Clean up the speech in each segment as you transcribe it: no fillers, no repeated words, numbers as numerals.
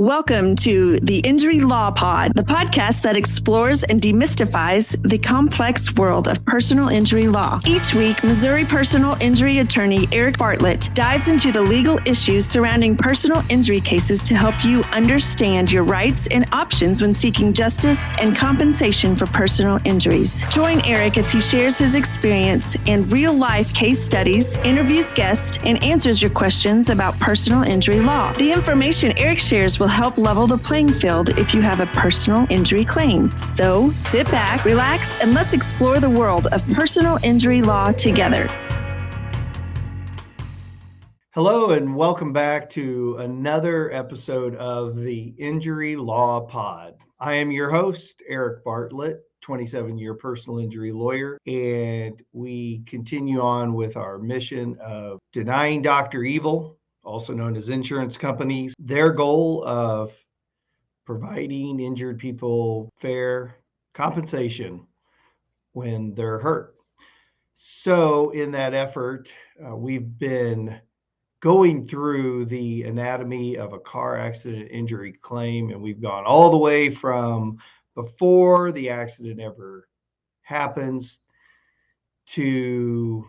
Welcome to the Injury Law Pod, the podcast that explores and demystifies the complex world of personal injury law. Each week, Missouri personal injury attorney Eric Bartlett dives into the legal issues surrounding personal injury cases to help you understand your rights and options when seeking justice and compensation for personal injuries. Join Eric as he shares his experience and real-life case studies, interviews guests, and answers your questions about personal injury law. The information Eric shares will help level the playing field if you have a personal injury claim. So sit back, relax, and let's explore the world of personal injury law together. Hello, and welcome back to another episode of the Injury Law Pod. I am your host, Eric Bartlett, 27-year personal injury lawyer, and we continue on with our mission of denying Dr. Evil, also known as insurance companies, their goal of providing injured people fair compensation when they're hurt. So in that effort, we've been going through the anatomy of a car accident injury claim, and we've gone all the way from before the accident ever happens to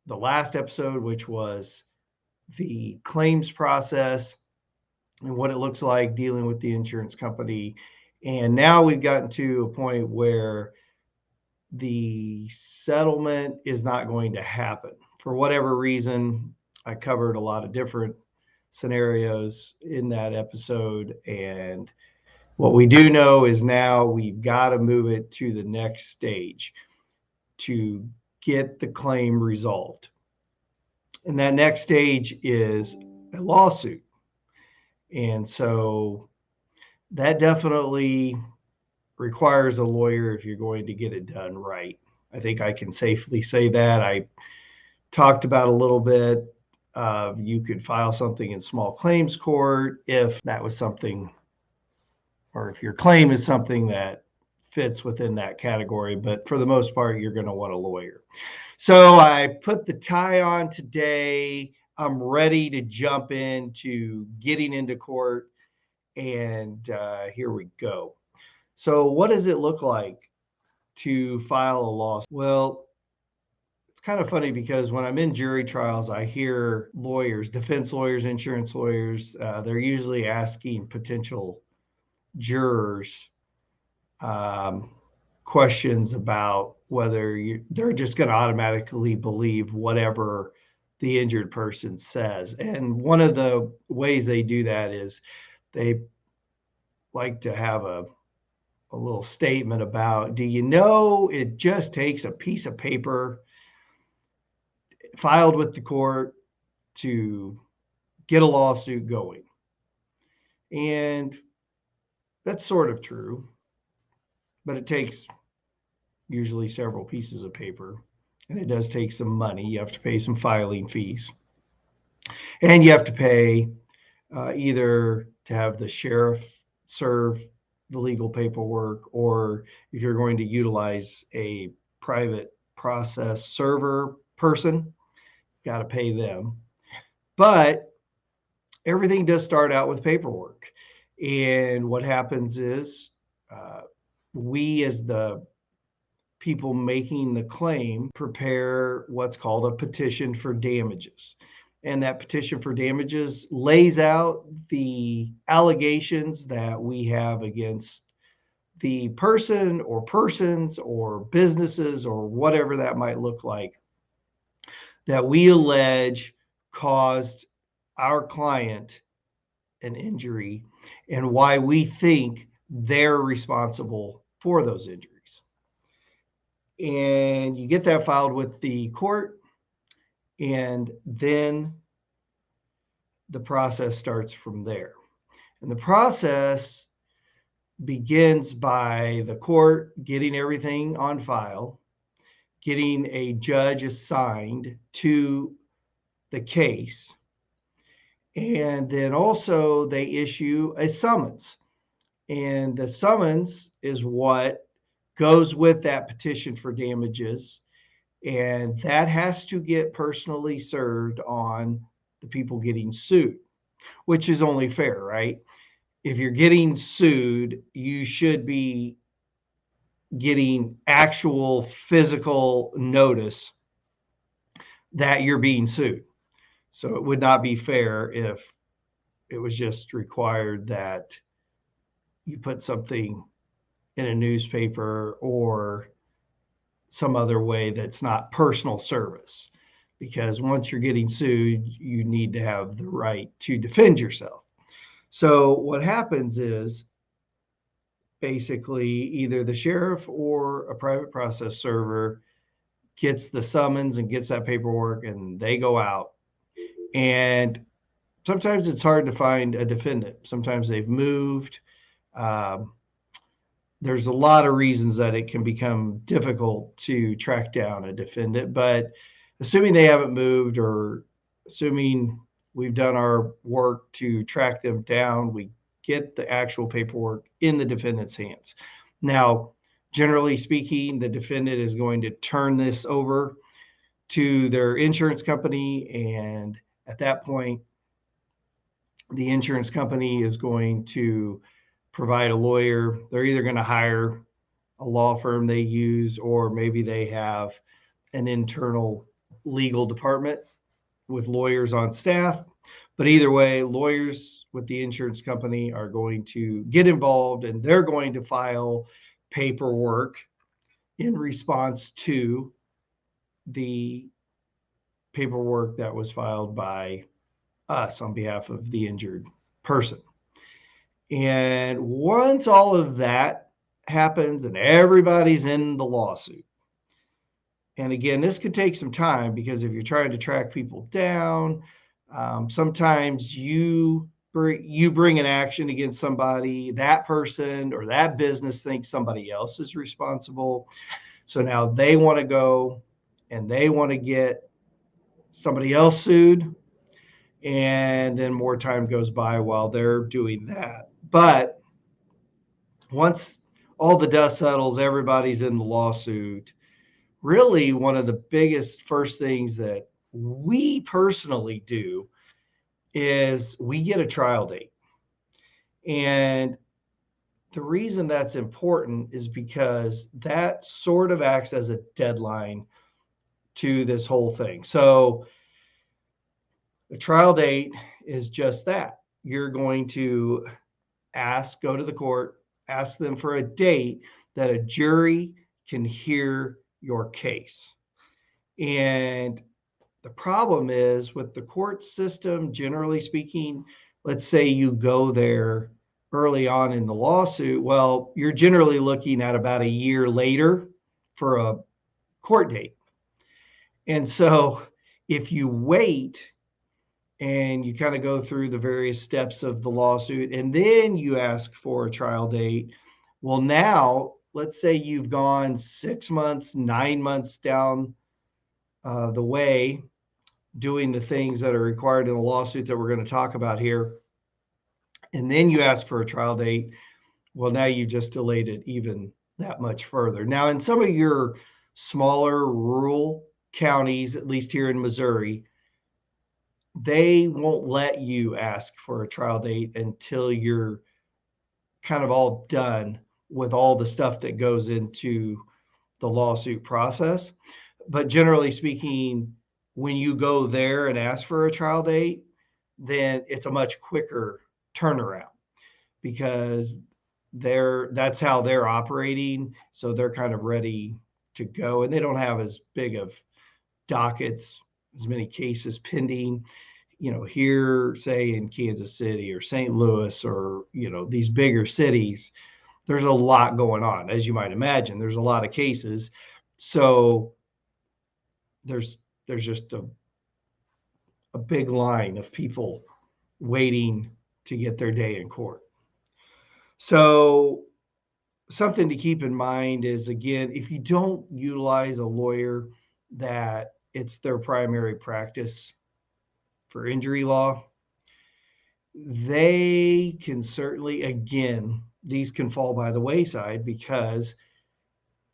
the last episode, which was the claims process and what it looks like dealing with the insurance company. And now we've gotten to a point where the settlement is not going to happen. For whatever reason, I covered a lot of different scenarios in that episode. And what we do know is now we've got to move it to the next stage to get the claim resolved. And that next stage is a lawsuit. And so that definitely requires a lawyer if you're going to get it done right. I think I can safely say that. I talked about a little bit of you could file something in small claims court if that was something, or if your claim is something that fits within that category. But for the most part, you're going to want a lawyer. So I put the tie on today. I'm ready to jump into getting into court, and here we go. So what does it look like to file a lawsuit? Well, it's kind of funny because when I'm in jury trials, I hear lawyers, defense lawyers, insurance lawyers, they're usually asking potential jurors questions about whether they're just going to automatically believe whatever the injured person says. And one of the ways they do that is they like to have a little statement about, do you know it just takes a piece of paper filed with the court to get a lawsuit going? And that's sort of true, but it takes usually several pieces of paper, and it does take some money. You have to pay some filing fees, and you have to pay either to have the sheriff serve the legal paperwork, or if you're going to utilize a private process server person, you got to pay them. But everything does start out with paperwork. And what happens is we, as the people making the claim, prepare what's called a petition for damages. And that petition for damages lays out the allegations that we have against the person or persons or businesses or whatever that might look like, that we allege caused our client an injury and why we think they're responsible for those injuries. And you get that filed with the court, and then the process starts from there. And the process begins by the court getting everything on file, getting a judge assigned to the case, and then also they issue a summons. And the summons is what goes with that petition for damages, and that has to get personally served on the people getting sued, which is only fair, right? if you're getting sued, you should be getting actual physical notice that you're being sued. So it would not be fair if it was just required that you put something in a newspaper or some other way that's not personal service. Because once you're getting sued, you need to have the right to defend yourself. So what happens is basically either the sheriff or a private process server gets the summons and gets that paperwork, and they go out. And sometimes it's hard to find a defendant. Sometimes they've moved. Um, there's a lot of reasons that it can become difficult to track down a defendant, but assuming they haven't moved, or assuming we've done our work to track them down, we get the actual paperwork in the defendant's hands. Now, generally speaking, the defendant is going to turn this over to their insurance company, and at that point, the insurance company is going to provide a lawyer. They're either going to hire a law firm they use, or maybe they have an internal legal department with lawyers on staff. But either way, lawyers with the insurance company are going to get involved, and they're going to file paperwork in response to the paperwork that was filed by us on behalf of the injured person. And once all of that happens and everybody's in the lawsuit, and again, this could take some time, because if you're trying to track people down, sometimes you bring an action against somebody, that person or that business thinks somebody else is responsible. So now they want to go and they want to get somebody else sued. And then more time goes by while they're doing that. But once all the dust settles, everybody's in the lawsuit. Really, one of the biggest first things that we personally do is we get a trial date. And the reason that's important is because that sort of acts as a deadline to this whole thing. So the trial date is just that. You're going to go to the court, ask them for a date that a jury can hear your case. And the problem is with the court system, generally speaking, let's say you go there early on in the lawsuit, well, you're generally looking at about a year later for a court date. And so if you wait and you kind of go through the various steps of the lawsuit, and then you ask for a trial date, well, now let's say you've gone 6 months, 9 months down the way doing the things that are required in a lawsuit that we're going to talk about here, and then you ask for a trial date, well, now you just delayed it even that much further. Now, in some of your smaller rural counties, at least here in Missouri, they won't let you ask for a trial date until you're kind of all done with all the stuff that goes into the lawsuit process. But generally speaking, when you go there and ask for a trial date, then it's a much quicker turnaround, because that's how they're operating. So they're kind of ready to go, and they don't have as big of dockets, as many cases pending. Here, say in Kansas City or St. Louis, or these bigger cities, there's a lot going on, as you might imagine. There's a lot of cases, so there's just a big line of people waiting to get their day in court. So something to keep in mind is, again, if you don't utilize a lawyer that it's their primary practice for injury law, they can certainly, again, these can fall by the wayside, because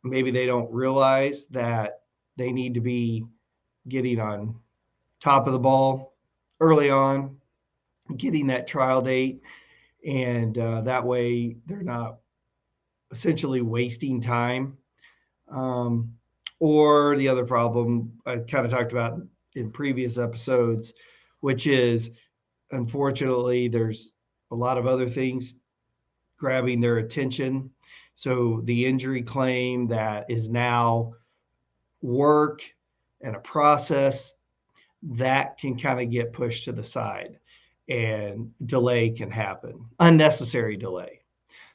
maybe they don't realize that they need to be getting on top of the ball early on, getting that trial date. And that way they're not essentially wasting time. Um, or the other problem I kind of talked about in previous episodes, which is unfortunately there's a lot of other things grabbing their attention. So the injury claim that is now work and a process that can kind of get pushed to the side and delay can happen, unnecessary delay.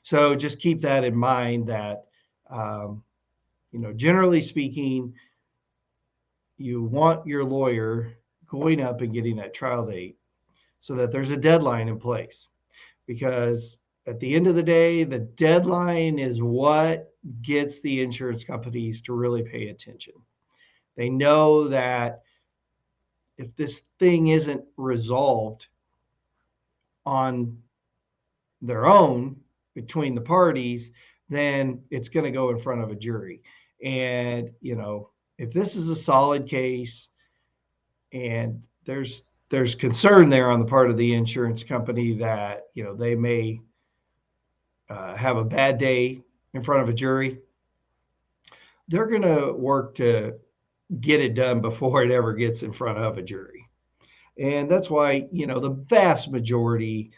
So just keep that in mind that, um, generally speaking, you want your lawyer going up and getting that trial date so that there's a deadline in place. Because at the end of the day, the deadline is what gets the insurance companies to really pay attention. They know that if this thing isn't resolved on their own between the parties, then it's going to go in front of a jury. And, if this is a solid case and there's concern there on the part of the insurance company that, they may have a bad day in front of a jury, they're going to work to get it done before it ever gets in front of a jury. And that's why, the vast majority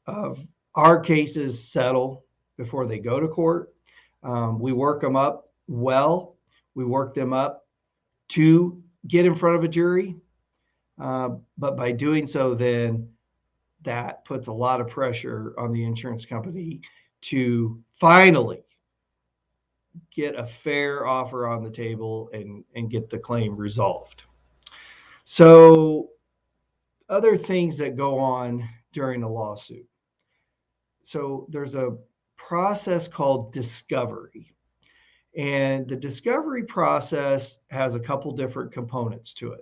of our cases settle before they go to court. We work them up well. We work them up to get in front of a jury. But by doing so, then that puts a lot of pressure on the insurance company to finally get a fair offer on the table and get the claim resolved. So, other things that go on during a lawsuit. So, there's a process called discovery. And the discovery process has a couple different components to it.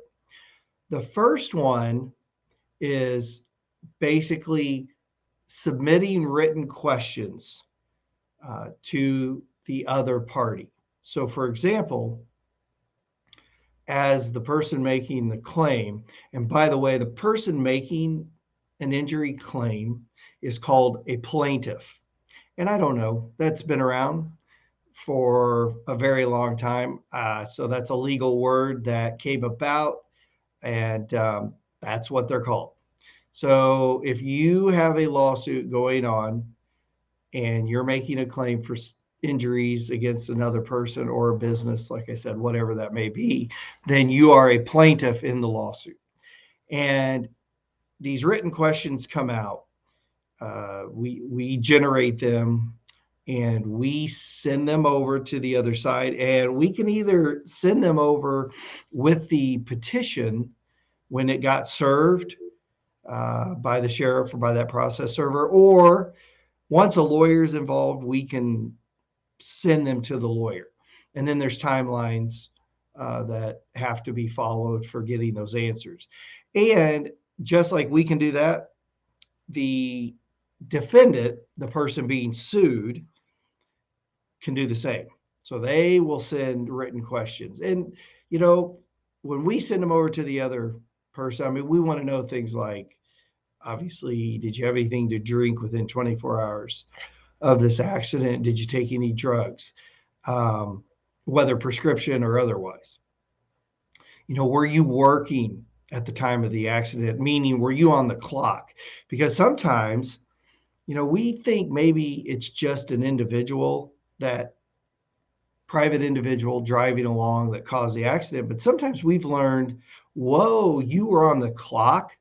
The first one is basically submitting written questions to the other party. So, for example, as the person making the claim, and by the way, the person making an injury claim is called a plaintiff. And I don't know, that's been around for a very long time. So that's a legal word that came about, and that's what they're called. So if you have a lawsuit going on and you're making a claim for injuries against another person or a business, like I said, whatever that may be, then you are a plaintiff in the lawsuit. And these written questions come out. We generate them and we send them over to the other side. And we can either send them over with the petition when it got served by the sheriff or by that process server, or once a lawyer is involved, we can send them to the lawyer. And then there's timelines that have to be followed for getting those answers. And just like we can do that, the defendant, the person being sued, can do the same. So they will send written questions. And, when we send them over to the other person, I mean, we want to know things like, obviously, did you have anything to drink within 24 hours of this accident? Did you take any drugs, whether prescription or otherwise? Were you working at the time of the accident? Meaning, were you on the clock? Because sometimes, we think maybe it's just an individual, that private individual driving along that caused the accident. But sometimes we've learned, whoa, you were on the clock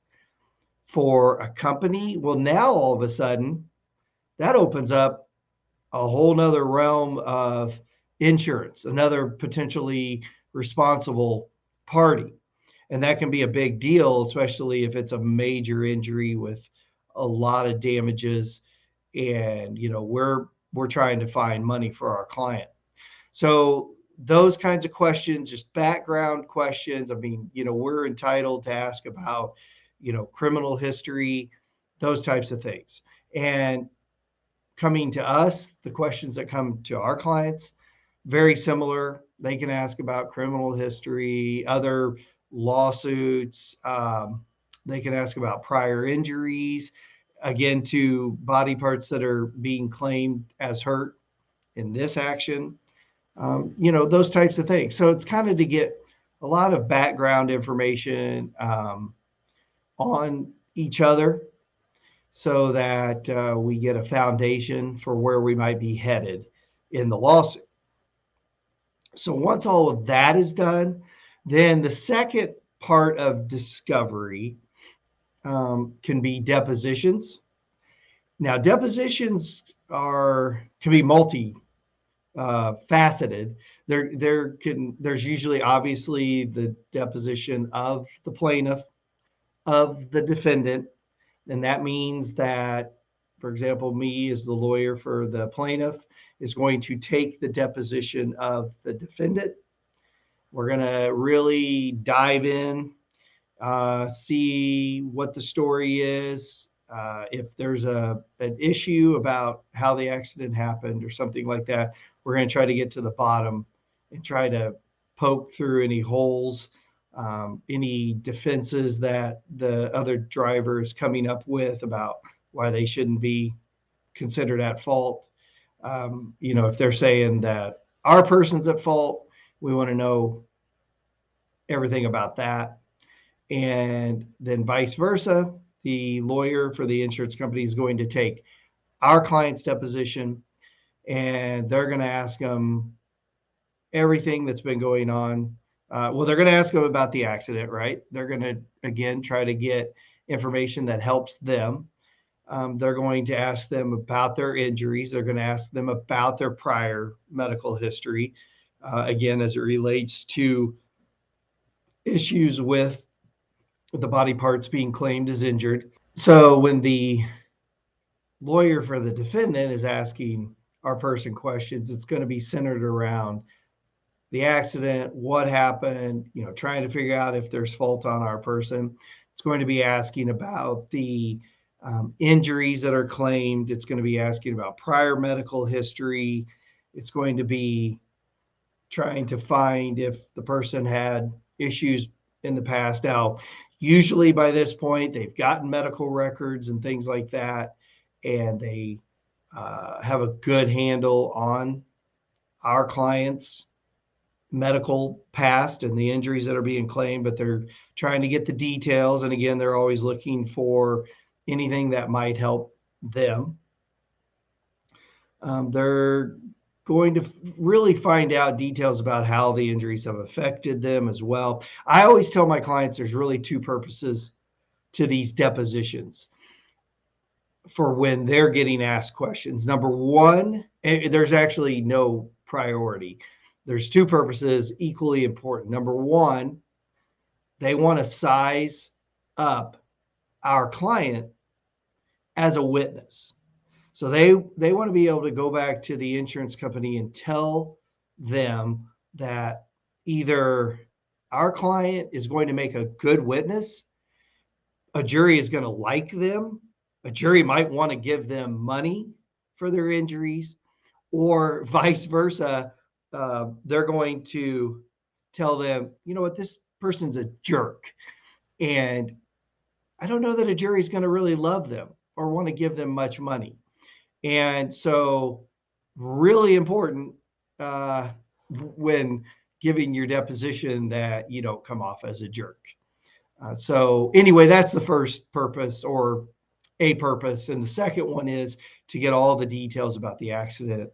for a company. Well, now all of a sudden, that opens up a whole nother realm of insurance, another potentially responsible party. And that can be a big deal, especially if it's a major injury with a lot of damages. And, we're trying to find money for our client. So those kinds of questions, just background questions. I mean, we're entitled to ask about, criminal history, those types of things. And coming to us, the questions that come to our clients, very similar. They can ask about criminal history, other lawsuits. They can ask about prior injuries. again, to body parts that are being claimed as hurt in this action, those types of things. So it's kind of to get a lot of background information on each other so that we get a foundation for where we might be headed in the lawsuit. So once all of that is done, then the second part of discovery can be depositions. Now, depositions can be faceted. There's usually obviously the deposition of the plaintiff, of the defendant, and that means that, for example, me as the lawyer for the plaintiff is going to take the deposition of the defendant. We're going to really dive in, see what the story is. If there's an issue about how the accident happened or something like that, we're going to try to get to the bottom and try to poke through any holes, any defenses that the other driver is coming up with about why they shouldn't be considered at fault. If they're saying that our person's at fault, we want to know everything about that. And then vice versa, the lawyer for the insurance company is going to take our client's deposition and they're going to ask them everything that's been going on. They're going to ask them about the accident, right? They're going to, again, try to get information that helps them. They're going to ask them about their injuries. They're going to ask them about their prior medical history, again, as it relates to issues with the body parts being claimed as injured. So when the lawyer for the defendant is asking our person questions, it's going to be centered around the accident, what happened, trying to figure out if there's fault on our person. It's going to be asking about the injuries that are claimed. It's going to be asking about prior medical history. It's going to be trying to find if the person had issues in the past. Now, usually by this point, they've gotten medical records and things like that, and they have a good handle on our client's medical past and the injuries that are being claimed, but they're trying to get the details. And again, they're always looking for anything that might help them. They're going to really find out details about how the injuries have affected them as well. I always tell my clients there's really two purposes to these depositions for when they're getting asked questions. Number one, there's actually no priority. There's two purposes equally important. Number one, they want to size up our client as a witness. So they want to be able to go back to the insurance company and tell them that either our client is going to make a good witness, a jury is going to like them, a jury might want to give them money for their injuries, or vice versa. They're going to tell them, you know what, this person's a jerk. And I don't know that a jury is going to really love them or want to give them much money. And so really important when giving your deposition that you don't come off as a jerk. So anyway, that's the first purpose, or a purpose. And the second one is to get all the details about the accident,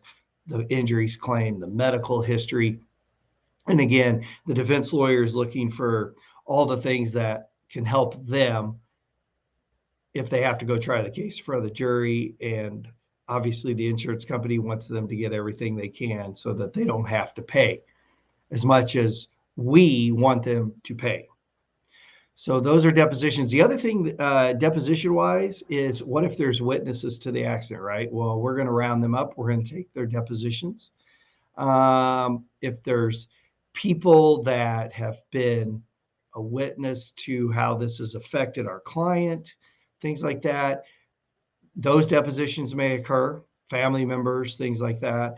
the injuries claimed, the medical history. And again, the defense lawyer is looking for all the things that can help them if they have to go try the case for the jury. And obviously the insurance company wants them to get everything they can so that they don't have to pay as much as we want them to pay. So those are depositions. The other thing, deposition-wise, is what if there's witnesses to the accident, right? Well, we're going to round them up. We're going to take their depositions. If there's people that have been a witness to how this has affected our client, things like that, those depositions may occur, family members, things like that.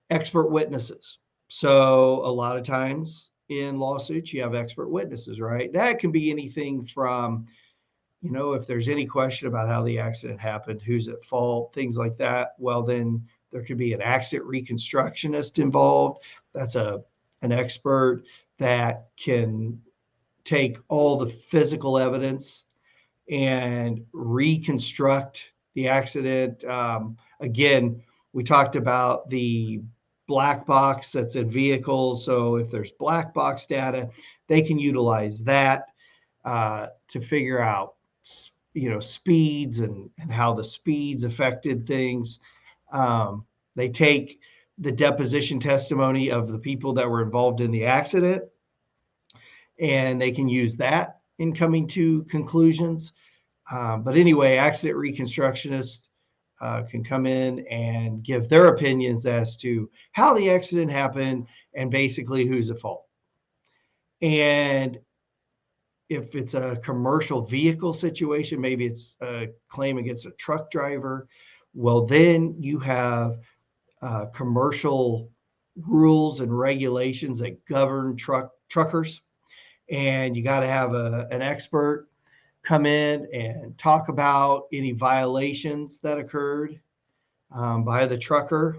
Expert witnesses. So a lot of times in lawsuits, you have expert witnesses, right? That can be anything from, if there's any question about how the accident happened, who's at fault, things like that, well, then there could be an accident reconstructionist involved. That's an expert that can take all the physical evidence and reconstruct the accident. Again, we talked about the black box that's in vehicles. So if there's black box data, they can utilize that to figure out, speeds and how the speeds affected things. They take the deposition testimony of the people that were involved in the accident, and they can use that in coming to conclusions. But anyway, accident reconstructionists can come in and give their opinions as to how the accident happened and basically who's at fault. And if it's a commercial vehicle situation, maybe it's a claim against a truck driver, well, then you have commercial rules and regulations that govern truckers. And you got to have an expert come in and talk about any violations that occurred by the trucker,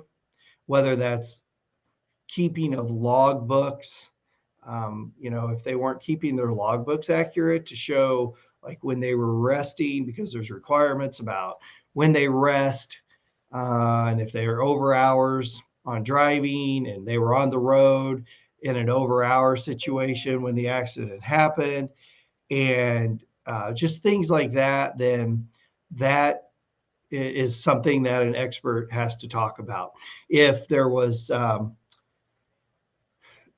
whether that's keeping of log books. If they weren't keeping their logbooks accurate to show like when they were resting, because there's requirements about when they rest, and if they are over hours on driving and they were on the road in an over hour situation when the accident happened, and just things like that, then that is something that an expert has to talk about. If there was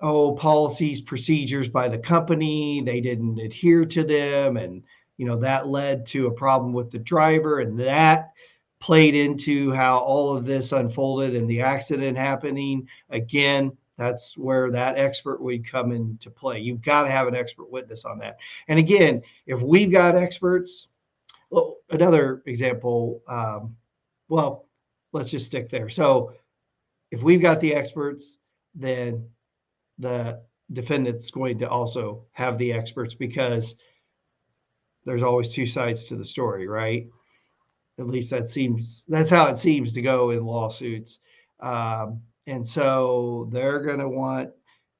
policies, procedures by the company, they didn't adhere to them, and that led to a problem with the driver, and that played into how all of this unfolded and the accident happening. Again, that's where that expert would come into play. You've got to have an expert witness on that. And again, if we've got experts, well, another example, let's just stick there. So if we've got the experts, then the defendant's going to also have the experts, because there's always two sides to the story, right? At least that's how it seems to go in lawsuits. And so they're going to want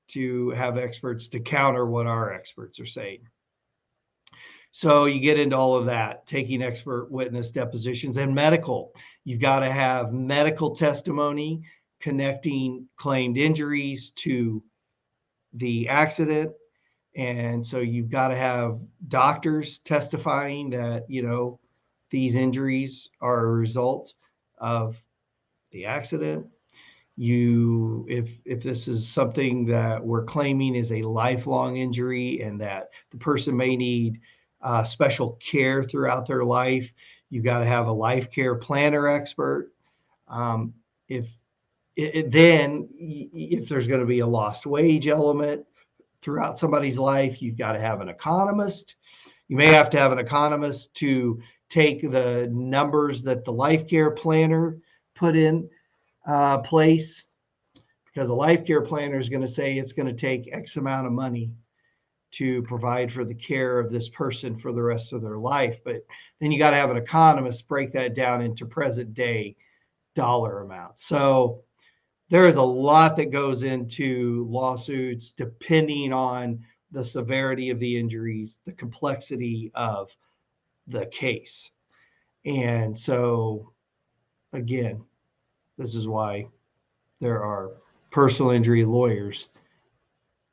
to have experts to counter what our experts are saying. So you get into all of that, taking expert witness depositions and medical. You've got to have medical testimony connecting claimed injuries to the accident. And so you've got to have doctors testifying that, these injuries are a result of the accident. If this is something that we're claiming is a lifelong injury and that the person may need special care throughout their life, you've got to have a life care planner expert. If there's going to be a lost wage element throughout somebody's life, you've got to have an economist. You may have to have an economist to take the numbers that the life care planner put in place, because a life care planner is going to say it's going to take X amount of money to provide for the care of this person for the rest of their life. But then you got to have an economist break that down into present day dollar amounts. So there is a lot that goes into lawsuits depending on the severity of the injuries, the complexity of the case. And so, again, this is why there are personal injury lawyers.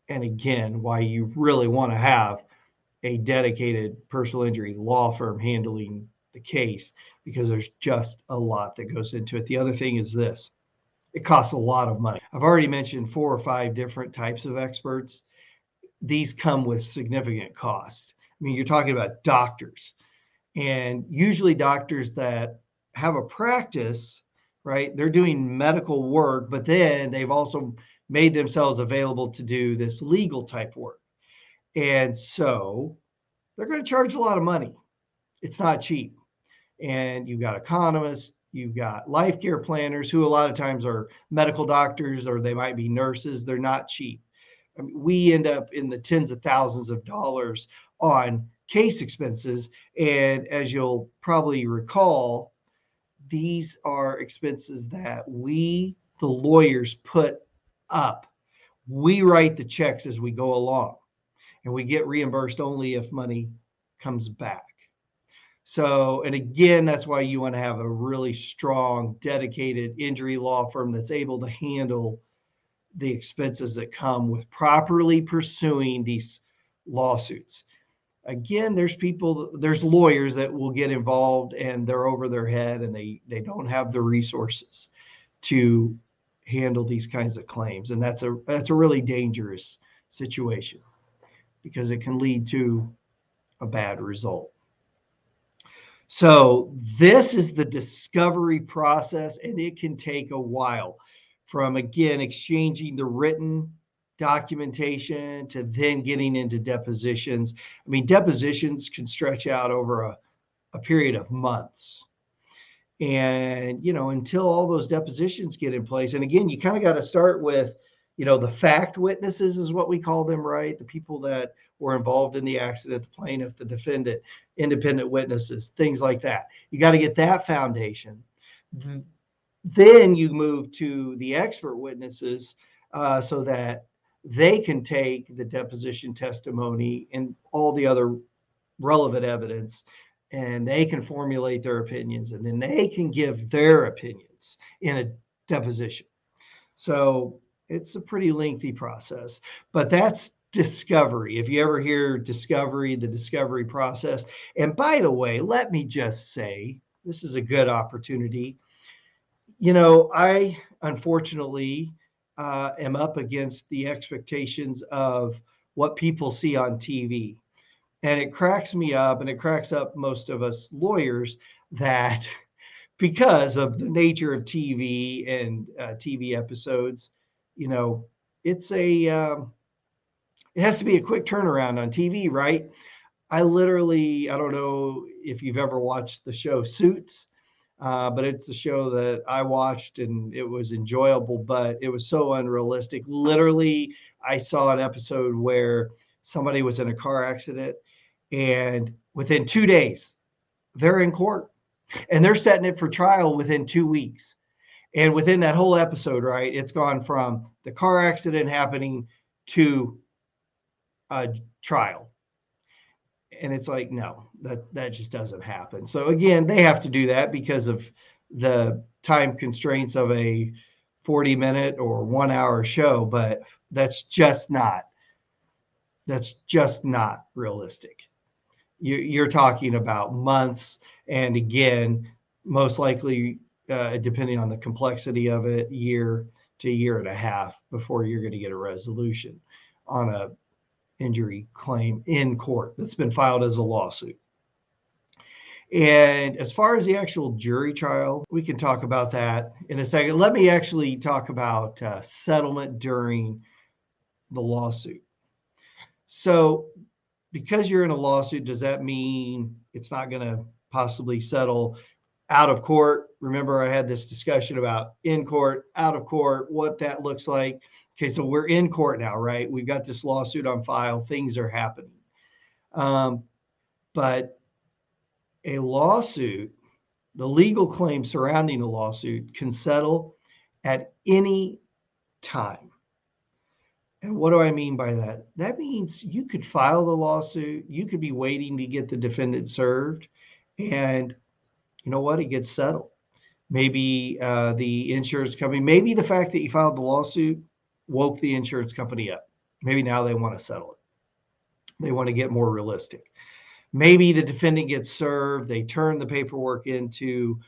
And again, why you really want to have a dedicated personal injury law firm handling the case, because there's just a lot that goes into it. The other thing is this: it costs a lot of money. I've already mentioned 4 or 5 different types of experts. These come with significant costs. I mean, you're talking about doctors, and usually doctors that have a practice, right? They're doing medical work, but then they've also made themselves available to do this legal type work. And so they're going to charge a lot of money. It's not cheap. And you've got economists, you've got life care planners, who a lot of times are medical doctors, or they might be nurses. They're not cheap. I mean, we end up in the tens of thousands of dollars on case expenses. And as you'll probably recall, these are expenses that we, the lawyers, put up. We write the checks as we go along, and we get reimbursed only if money comes back. So, and again, that's why you want to have a really strong, dedicated injury law firm that's able to handle the expenses that come with properly pursuing these lawsuits. Again, there's lawyers that will get involved and they're over their head and they don't have the resources to handle these kinds of claims. And that's a really dangerous situation because it can lead to a bad result. So this is the discovery process, and it can take a while from, again, exchanging the written documentation to then getting into depositions. I mean, depositions can stretch out over a period of months. And, until all those depositions get in place. And again, you kind of got to start with, the fact witnesses is what we call them, right? The people that were involved in the accident, the plaintiff, the defendant, independent witnesses, things like that. You got to get that foundation. Then you move to the expert witnesses so that they can take the deposition testimony and all the other relevant evidence, and they can formulate their opinions, and then they can give their opinions in a deposition. So it's a pretty lengthy process, but that's discovery. If you ever hear discovery, the discovery process. And by the way, let me just say, this is a good opportunity. I unfortunately am up against the expectations of what people see on TV. And it cracks me up, and it cracks up most of us lawyers, that because of the nature of TV and TV episodes, it's it has to be a quick turnaround on TV, right? I don't know if you've ever watched the show Suits, but it's a show that I watched and it was enjoyable, but it was so unrealistic. Literally, I saw an episode where somebody was in a car accident, and within 2 days, they're in court and they're setting it for trial within 2 weeks. And within that whole episode, right, it's gone from the car accident happening to a trial. And it's like, no, that just doesn't happen. So again, they have to do that because of the time constraints of a 40-minute or 1-hour show, but that's just not realistic. You're talking about months, and again, most likely, depending on the complexity of it, year to year and a half before you're going to get a resolution on a injury claim in court that's been filed as a lawsuit. And as far as the actual jury trial, we can talk about that in a second. Let me actually talk about settlement during the lawsuit. So because you're in a lawsuit, does that mean it's not going to possibly settle out of court? Remember, I had this discussion about in court, out of court, what that looks like. Okay, so we're in court now, right? We've got this lawsuit on file. Things are happening. But a lawsuit, the legal claim surrounding a lawsuit, can settle at any time. And what do I mean by that? That means you could file the lawsuit. You could be waiting to get the defendant served. And you know what? It gets settled. Maybe the insurance company, maybe the fact that you filed the lawsuit woke the insurance company up. Maybe now they want to settle it. They want to get more realistic. Maybe the defendant gets served. They turn the paperwork into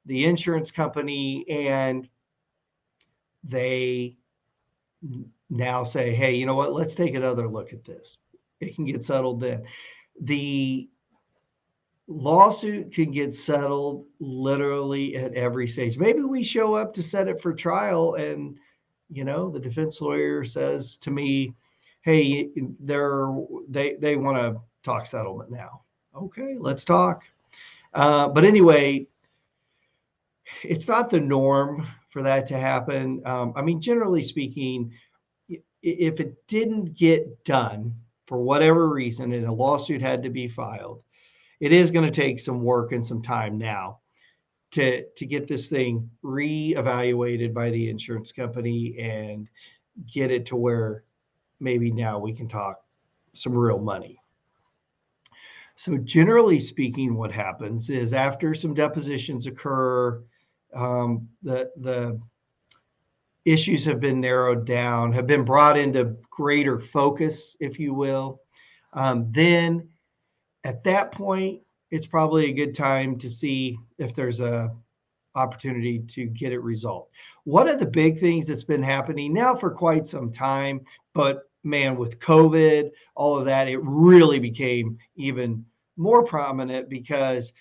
the insurance company, and they now say, hey, you know what? Let's take another look at this. It can get settled then. The lawsuit can get settled literally at every stage. Maybe we show up to set it for trial, and the defense lawyer says to me, hey, they want to talk settlement now. Okay, let's talk. But anyway, it's not the norm for that to happen. Generally speaking, if it didn't get done for whatever reason, and a lawsuit had to be filed, it is going to take some work and some time now to get this thing reevaluated by the insurance company and get it to where maybe now we can talk some real money. So generally speaking, what happens is after some depositions occur, the issues have been narrowed down, have been brought into greater focus, if you will. Then at that point, it's probably a good time to see if there's a opportunity to get it resolved. One of the big things that's been happening now for quite some time, but man, with COVID, all of that, it really became even more prominent because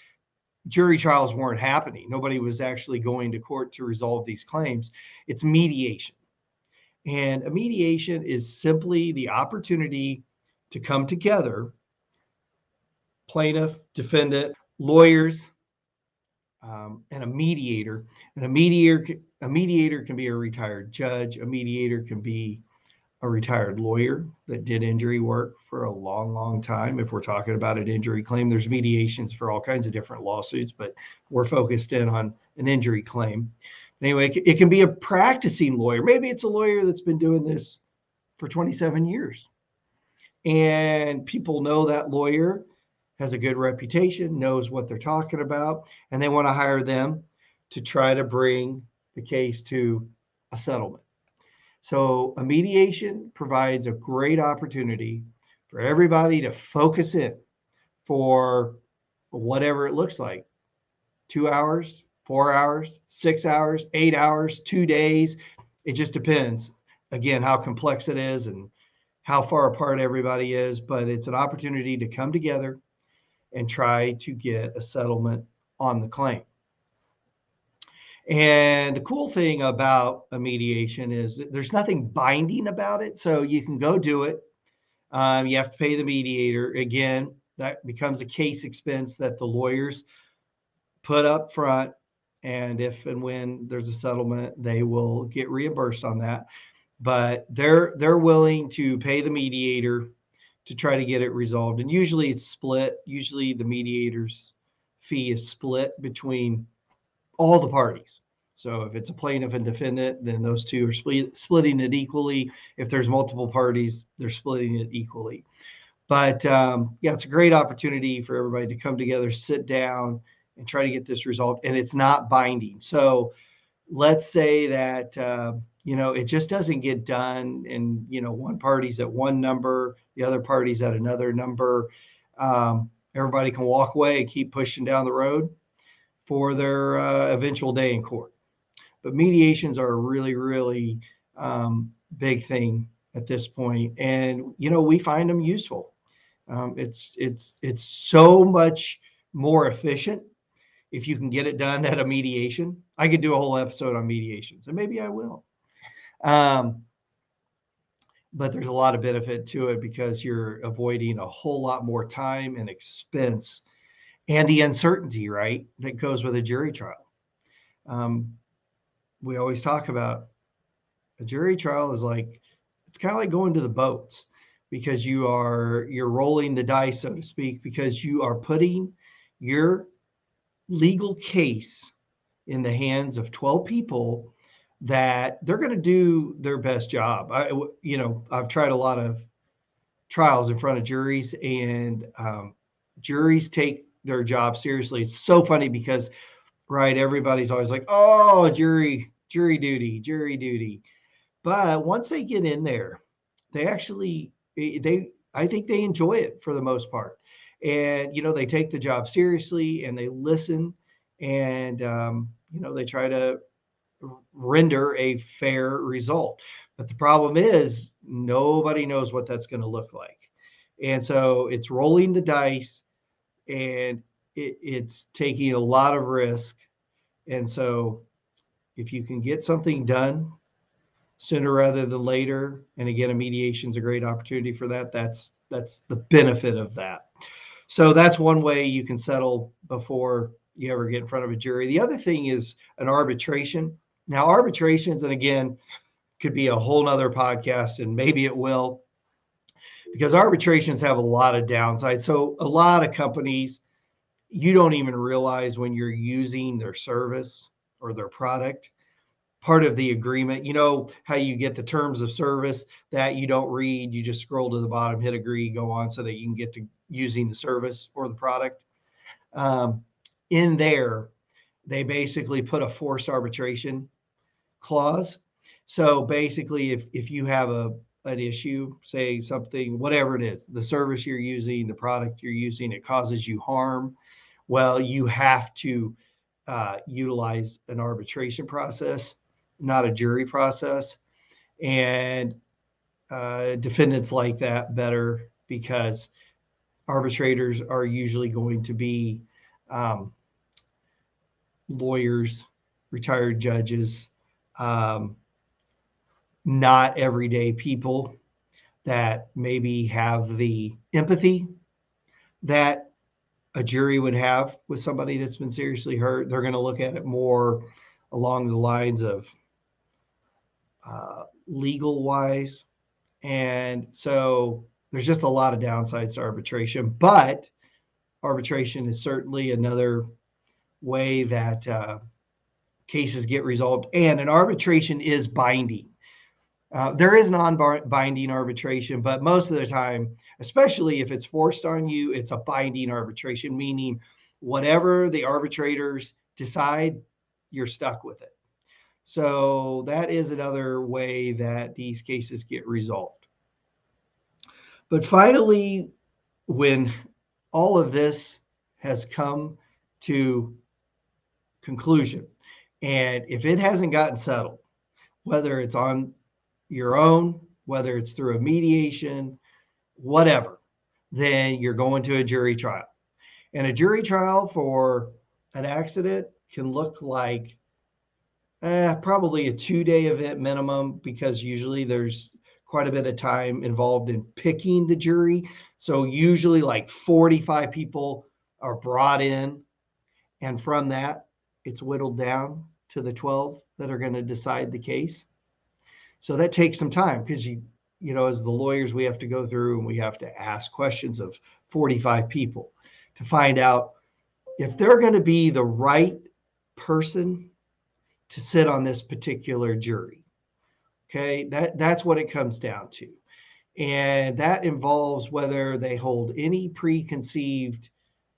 jury trials weren't happening. Nobody was actually going to court to resolve these claims. It's mediation. And a mediation is simply the opportunity to come together, plaintiff, defendant, lawyers, and a mediator. And a mediator can be a retired judge. A mediator can be a retired lawyer that did injury work for a long, long time. If we're talking about an injury claim, there's mediations for all kinds of different lawsuits, but we're focused in on an injury claim. Anyway, it can be a practicing lawyer. Maybe it's a lawyer that's been doing this for 27 years. And people know that lawyer has a good reputation, knows what they're talking about, and they want to hire them to try to bring the case to a settlement. So a mediation provides a great opportunity for everybody to focus in for whatever it looks like, 2 hours, 4 hours, 6 hours, 8 hours, 2 days. It just depends, again, how complex it is and how far apart everybody is, but it's an opportunity to come together and try to get a settlement on the claim. And the cool thing about a mediation is that there's nothing binding about it. So you can go do it. You have to pay the mediator. Again, that becomes a case expense that the lawyers put up front. And if and when there's a settlement, they will get reimbursed on that. But they're willing to pay the mediator to try to get it resolved. And usually it's split. Usually the mediator's fee is split between all the parties. So if it's a plaintiff and defendant, then those two are splitting it equally. If there's multiple parties, they're splitting it equally. But yeah, it's a great opportunity for everybody to come together, sit down, and try to get this resolved. And it's not binding. So let's say that it just doesn't get done, and one party's at one number, the other party's at another number. Everybody can walk away and keep pushing down the road for their eventual day in court. But mediations are a really, really big thing at this point, and we find them useful. It's so much more efficient if you can get it done at a mediation. I could do a whole episode on mediations, and maybe I will. But there's a lot of benefit to it because you're avoiding a whole lot more time and expense and the uncertainty, right, that goes with a jury trial. We always talk about a jury trial is like, it's kind of like going to the boats, because you're rolling the dice, so to speak, because you are putting your legal case in the hands of 12 people that they're going to do their best job. I've tried a lot of trials in front of juries, and juries take their job seriously. It's so funny because, right, everybody's always like, oh, jury duty. But once they get in there, I think they enjoy it for the most part. And, they take the job seriously, and they listen, and, they try to render a fair result. But the problem is nobody knows what that's going to look like. And so it's rolling the dice, and it's taking a lot of risk. And so if you can get something done sooner rather than later, and again, a mediation is a great opportunity for that. That's the benefit of that. So that's one way you can settle before you ever get in front of a jury. The other thing is an arbitration. Now, arbitrations, and again, could be a whole nother podcast, and maybe it will, because arbitrations have a lot of downsides. So a lot of companies, you don't even realize when you're using their service or their product. Part of the agreement, you know how you get the terms of service that you don't read, you just scroll to the bottom, hit agree, go on, so that you can get to using the service or the product. In there, they basically put a forced arbitration clause. So basically, if you have an issue, say something, whatever it is, the service you're using, the product you're using, it causes you harm, well, you have to utilize an arbitration process, not a jury process. And defendants like that better because arbitrators are usually going to be lawyers, retired judges, um, not everyday people that maybe have the empathy that a jury would have with somebody that's been seriously hurt. They're going to look at it more along the lines of legal wise. And so there's just a lot of downsides to arbitration, but arbitration is certainly another way that cases get resolved. And an arbitration is binding. There is non-binding arbitration, but most of the time, especially if it's forced on you, it's a binding arbitration, meaning whatever the arbitrators decide, you're stuck with it. So that is another way that these cases get resolved. But finally, when all of this has come to conclusion, and if it hasn't gotten settled, whether it's on your own, whether it's through a mediation, whatever, then you're going to a jury trial. And a jury trial for an accident can look like probably a 2-day event minimum, because usually there's quite a bit of time involved in picking the jury. So usually like 45 people are brought in, and from that, it's whittled down to the 12 that are going to decide the case. So that takes some time because you know, as the lawyers, we have to go through and we have to ask questions of 45 people to find out if they're going to be the right person to sit on this particular jury. Okay, that's what it comes down to. And that involves whether they hold any preconceived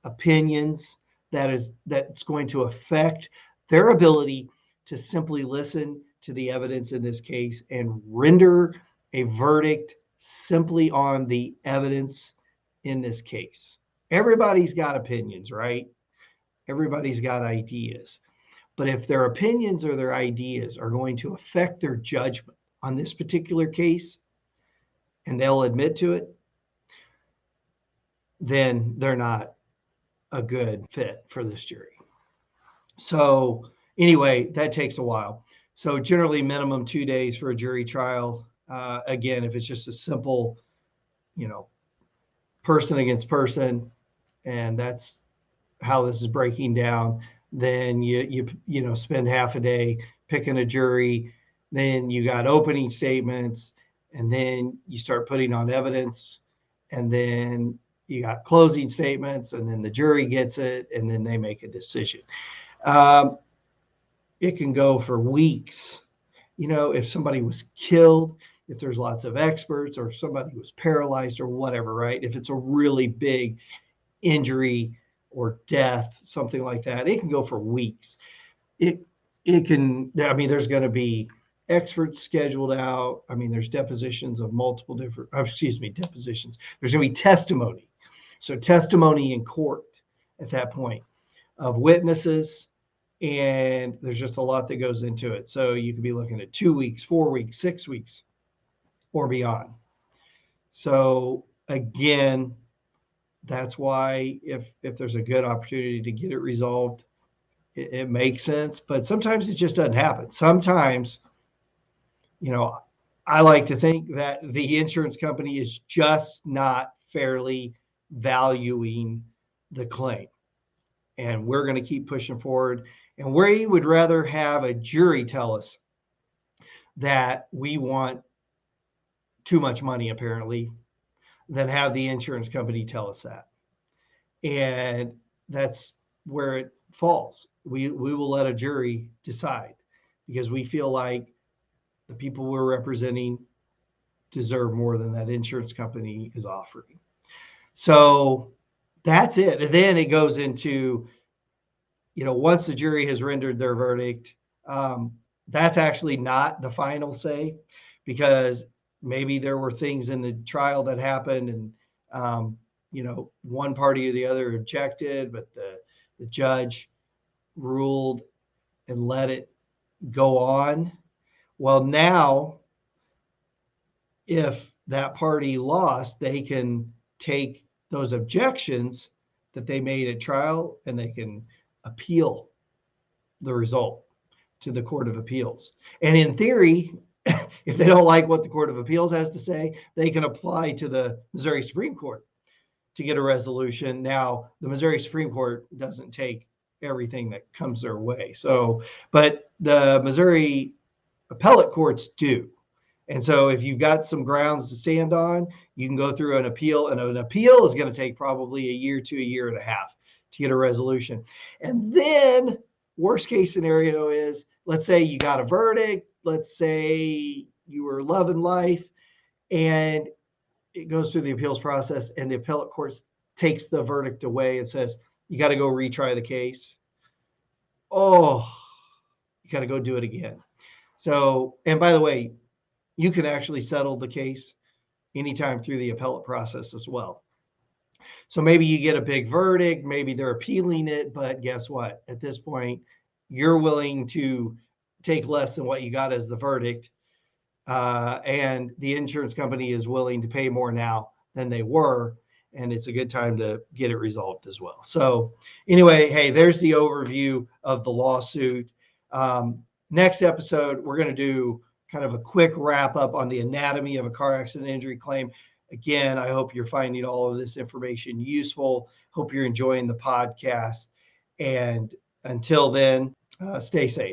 opinions that's going to affect their ability to simply listen to the evidence in this case and render a verdict simply on the evidence in this case. Everybody's got opinions, right? Everybody's got ideas. But if their opinions or their ideas are going to affect their judgment on this particular case, and they'll admit to it, then they're not a good fit for this jury. So anyway, that takes a while. So generally minimum 2 days for a jury trial. Again, if it's just a simple, you know, person against person, and that's how this is breaking down, then you know, spend half a day picking a jury. Then you got opening statements, and then you start putting on evidence, and then you got closing statements, and then the jury gets it, and then they make a decision. It can go for weeks. You know, if somebody was killed, if there's lots of experts, or if somebody was paralyzed or whatever, right? If it's a really big injury or death, something like that, it can go for weeks. It can, I mean, there's going to be experts scheduled out. I mean, there's depositions of multiple different, depositions. There's going to be testimony. So testimony in court at that point of witnesses, and there's just a lot that goes into it. So you could be looking at 2 weeks, 4 weeks, 6 weeks, or beyond. So again, that's why if there's a good opportunity to get it resolved, it makes sense. But sometimes it just doesn't happen. Sometimes, you know, I like to think that the insurance company is just not fairly valuing the claim. And we're going to keep pushing forward. And we would rather have a jury tell us that we want too much money, apparently, then have the insurance company tell us that. And that's where it falls. We will let a jury decide because we feel like the people we're representing deserve more than that insurance company is offering. So that's it. And then it goes into, once the jury has rendered their verdict, that's actually not the final say, because maybe there were things in the trial that happened and, one party or the other objected, but the judge ruled and let it go on. Well, now, if that party lost, they can take those objections that they made at trial and they can appeal the result to the Court of Appeals. And in theory, if they don't like what the Court of Appeals has to say, they can apply to the Missouri Supreme Court to get a resolution. Now, the Missouri Supreme Court doesn't take everything that comes their way. So, but the Missouri appellate courts do. And so if you've got some grounds to stand on, you can go through an appeal, and an appeal is going to take probably a year to a year and a half to get a resolution. And then worst case scenario is, let's say you got a verdict, let's say you were loving life, and it goes through the appeals process and the appellate court takes the verdict away and says, you got to go retry the case. Oh, you got to go do it again. So, and by the way, you can actually settle the case anytime through the appellate process as well. So maybe you get a big verdict, maybe they're appealing it, but guess what? At this point, you're willing to take less than what you got as the verdict. And the insurance company is willing to pay more now than they were. And it's a good time to get it resolved as well. So anyway, hey, there's the overview of the lawsuit. Next episode, we're going to do kind of a quick wrap up on the anatomy of a car accident injury claim. Again, I hope you're finding all of this information useful. Hope you're enjoying the podcast. And until then, stay safe.